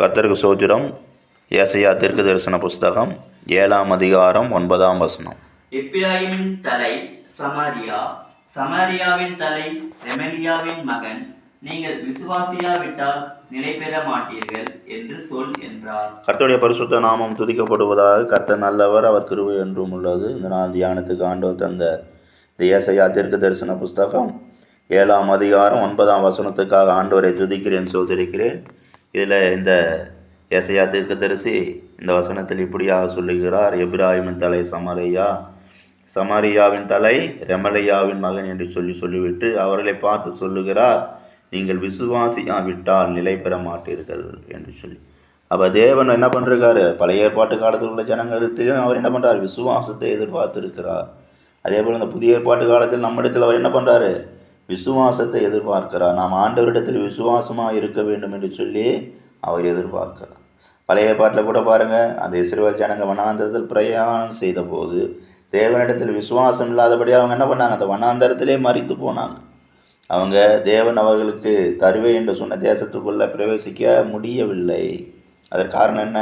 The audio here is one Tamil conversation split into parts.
கர்த்தருக்கு சோத்திரம். ஏசாயா தீர்க்க தரிசன புஸ்தகம் 7ஆம் அதிகாரம் 9ஆம் வசனம். எப்பிராயீமின் தலை சமாரியா, சமாரியாவின் தலை ரெமலியாவின் மகன். நீங்கள் விசுவாசியாவிட்டால் நிலை பெற மாட்டீர்கள் என்று சொல் என்றார். கர்த்தருடைய பரிசுத்த நாமம் துதிக்கப்படுவதாக. கர்த்தர் நல்லவர், அவர் கிருபை என்றும் உள்ளது. இந்த நாள் தியானத்துக்கு ஆண்டவர் தந்த இந்த ஏசாயா தீர்க்க தரிசன புஸ்தகம் 7ஆம் அதிகாரம் 9ஆம் வசனத்துக்காக ஆண்டவரை துதிக்கிறேன், சோதரிக்கிறேன். இதில் இந்த ஏசாயா தீர்க்கதரிசி இந்த வசனத்தில் இப்படியாக சொல்லுகிறார். எப்பிராயீமின் தலை சமாரியா, சமாரியாவின் தலை ரெமலியாவின் மகன் என்று சொல்லிவிட்டு அவர்களை பார்த்து சொல்லுகிறார், நீங்கள் விசுவாசியாவிட்டால் நிலை பெற மாட்டீர்கள் என்று சொல்லி. அப்போ தேவன் என்ன பண்ணுறாரு? பழைய ஏற்பாட்டு காலத்தில் உள்ள ஜனங்களிடத்திலும் அவர் என்ன பண்ணுறார்? விசுவாசத்தை எதிர்பார்த்திருக்கிறார். அதே போல் இந்த புதிய ஏற்பாட்டு காலத்தில் நம்மிடத்தில் அவர் என்ன பண்ணுறாரு? விசுவாசத்தை எதிர்பார்க்கிறார். நாம் ஆண்டவரிடத்தில் விசுவாசமாக இருக்க வேண்டும் என்று சொல்லி அவர் எதிர்பார்க்கிறார். பழைய ஏற்பாட்டில் கூட பாருங்கள், அந்த இஸ்ரவேல் ஜனங்க வனாந்தரத்தில் பிரயாணம் செய்த போது தேவனிடத்தில் விசுவாசம் இல்லாதபடி அவங்க என்ன பண்ணாங்க? அந்த வனாந்தரத்திலே மரித்து போனாங்க. அவங்க தேவன் அவர்களுக்கு தருவே என்று சொன்ன தேசத்துக்குள்ளே பிரவேசிக்க முடியவில்லை. அதற்கு காரணம் என்ன?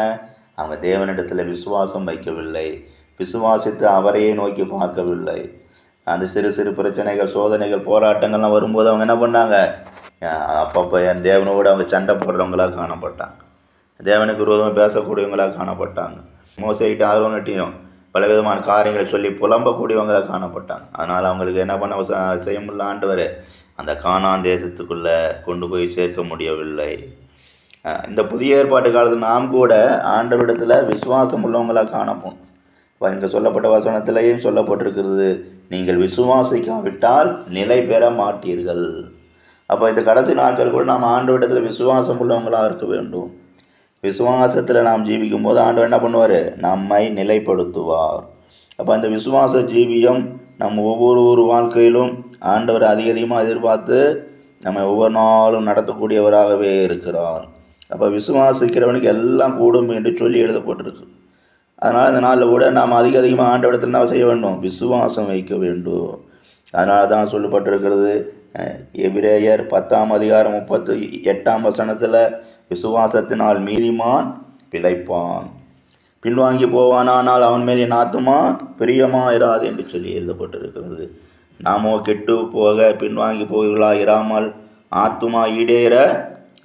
அவங்க தேவனிடத்தில் விசுவாசம் வைக்கவில்லை, விசுவாசித்து அவரையே நோக்கி பார்க்கவில்லை. அந்த சிறு சிறு பிரச்சனைகள், சோதனைகள், போராட்டங்கள்லாம் வரும்போது அவங்க என்ன பண்ணாங்க? அப்பப்போ என் தேவனோடு அவங்க சண்டை போடுறவங்களாக காணப்பட்டாங்க, தேவனுக்கு விரோதமாக பேசக்கூடியவங்களாக காணப்பட்டாங்க. மோசைகிட்ட ஆர்வனட்டையும் பலவிதமான காரியங்களை சொல்லி புலம்பக்கூடியவங்களாக காணப்பட்டாங்க. அதனால் அவங்களுக்கு என்ன பண்ண செய்ய முடியல? ஆண்டவர் அந்த கானான் தேசத்துக்குள்ளே கொண்டு போய் சேர்க்க முடியவில்லை. இந்த புதிய ஏற்பாட்டு காலத்தில் நாம் கூட ஆண்டவரிடத்தில் விசுவாசம் உள்ளவங்களாக காணப்போம். இங்கே சொல்லப்பட்ட வசனத்திலேயும் சொல்லப்பட்டிருக்கிறது, நீங்கள் விசுவாசிக்காவிட்டால் நிலை பெற மாட்டீர்கள். அப்போ இந்த கடைசி நாட்கள் கூட நாம் ஆண்டவரிடத்தில் விசுவாசம் உள்ளவங்களாக இருக்க வேண்டும். விசுவாசத்தில் நாம் ஜீவிக்கும் போது ஆண்டவர் என்ன பண்ணுவார்? நம்மை நிலைப்படுத்துவார். அப்போ அந்த விசுவாச ஜீவியம் நம்ம ஒவ்வொரு வாழ்க்கையிலும் ஆண்டவர் அதிகமாக எதிர்பார்த்து நம்ம ஒவ்வொரு நாளும் நடத்தக்கூடியவராகவே இருக்கிறார். அப்போ விசுவாசிக்கிறவனுக்கு எல்லாம் கூடும் என்று சொல்லி எழுதப்பட்டிருக்கு. அதனால் இந்த நாளில் கூட நாம் அதிகமாக ஆண்டவரிடத்தில் என்ன செய்ய வேண்டும்? விசுவாசம் வைக்க வேண்டும். அதனால தான் சொல்லப்பட்டிருக்கிறது, எபிரேயர் 10ஆம் அதிகாரம் 38ஆம் வசனத்தில், விசுவாசத்தினால் நீதிமான் பிழைப்பான், பின்வாங்கி போவானால் அவன் மேல் என் ஆத்துமா பிரியமாயிராது என்று சொல்லி எழுதப்பட்டிருக்கிறது. நாமோ கெட்டு போக பின்வாங்கி போகிறவர்களாக இராமல் ஆத்துமா ஈடேற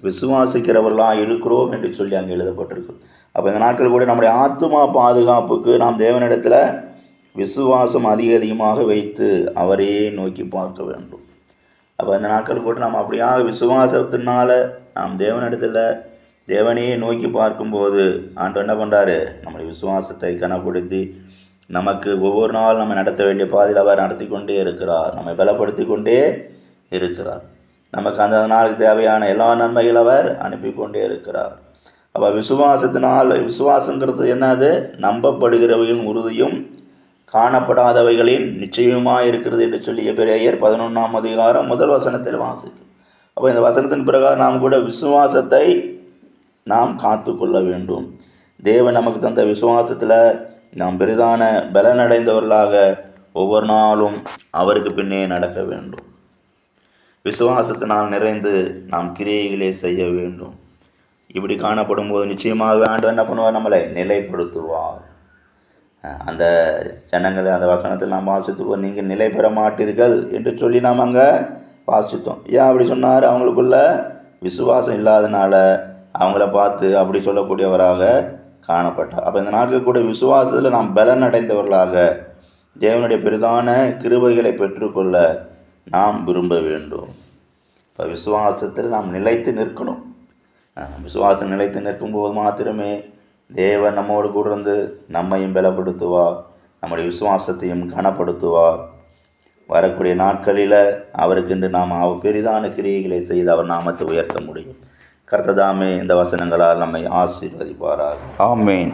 விசுவாசிக்கிறவர்களாக இருக்கிறோம் என்று சொல்லி அங்கே எழுதப்பட்டிருக்கு. அப்போ இந்த நாட்கள் கூட நம்முடைய ஆத்துமா பாதுகாப்புக்கு நாம் தேவனிடத்தில் விசுவாசம் அதிகமாக வைத்து அவரையே நோக்கி பார்க்க வேண்டும். அப்போ இந்த நாட்கள் கூட நாம் அப்படியாக விசுவாசத்தினால நாம் தேவனிடத்தில் தேவனையே நோக்கி பார்க்கும்போது ஆண்டவர் என்ன பண்ணுறாரு? நம்முடைய விசுவாசத்தை கனப்படுத்தி நமக்கு ஒவ்வொரு நாள் நம்ம நடத்த வேண்டிய பாதையில் அவர் நடத்தி கொண்டே இருக்கிறார், நம்மை பலப்படுத்தி கொண்டே இருக்கிறார். நமக்கு அந்த நாளுக்கு தேவையான எல்லா நன்மைகள் அவர் அனுப்பி கொண்டே இருக்கிறார். அப்போ விசுவாசத்தினால், விசுவாசங்கிறது என்னது? நம்பப்படுகிறவைகளின் உறுதியும் காணப்படாதவைகளின் நிச்சயமாக இருக்கிறது என்று சொல்லி எபிரேயர் 11ஆம் அதிகாரம் 1 வசனத்தில் வாசிக்கும். அப்போ இந்த வசனத்தின் பிரகாரம் நாம் கூட விசுவாசத்தை நாம் காத்து கொள்ள வேண்டும். தேவன் நமக்கு தந்த விசுவாசத்தில் நாம் பெரிதான பலனடைந்தவர்களாக ஒவ்வொரு நாளும் அவருக்கு பின்னே நடக்க வேண்டும். விசுவாசத்தினால் நிறைந்து நாம் கிரியைகளே செய்ய வேண்டும். இப்படி காணப்படும் போது நிச்சயமாக ஆண்டவர் என்ன பண்ணுவார்? நம்மளை நிலைப்படுத்துவார். அந்த ஜனங்களை அந்த வசனத்தில் நாம் வாசித்துவோம், நீங்கள் நிலை பெற மாட்டீர்கள் என்று சொல்லி நாம் அங்கே வாசித்தோம். ஏன் அப்படி சொன்னார்? அவங்களுக்குள்ள விசுவாசம் இல்லாதனால அவங்கள பார்த்து அப்படி சொல்லக்கூடியவராக காணப்பட்டார். அப்போ இந்த நாட்கள் கூட விசுவாசத்தில் நாம் பலன் அடைந்தவர்களாக தேவனுடைய பெரிதான கிருபைகளை பெற்றுக்கொள்ள நாம் விரும்ப வேண்டும். இப்போ விசுவாசத்தில் நாம் நிலைத்து நிற்கணும். விசுவாசம் நிலைத்து நிற்கும்போது மாத்திரமே தேவன் நம்மோடு கூட இருந்து நம்மையும் பலப்படுத்துவார், நம்முடைய விசுவாசத்தையும் கனப்படுத்துவார். வரக்கூடிய நாட்களில் அவருக்கென்று நாம் பெரிதான கிரியைகளை செய்து அவர் நாமத்தை உயர்த்த முடியும். கர்த்தர் தாமே இந்த வசனங்களால் நம்மை ஆசீர்வதிப்பாராக. ஆமேன்.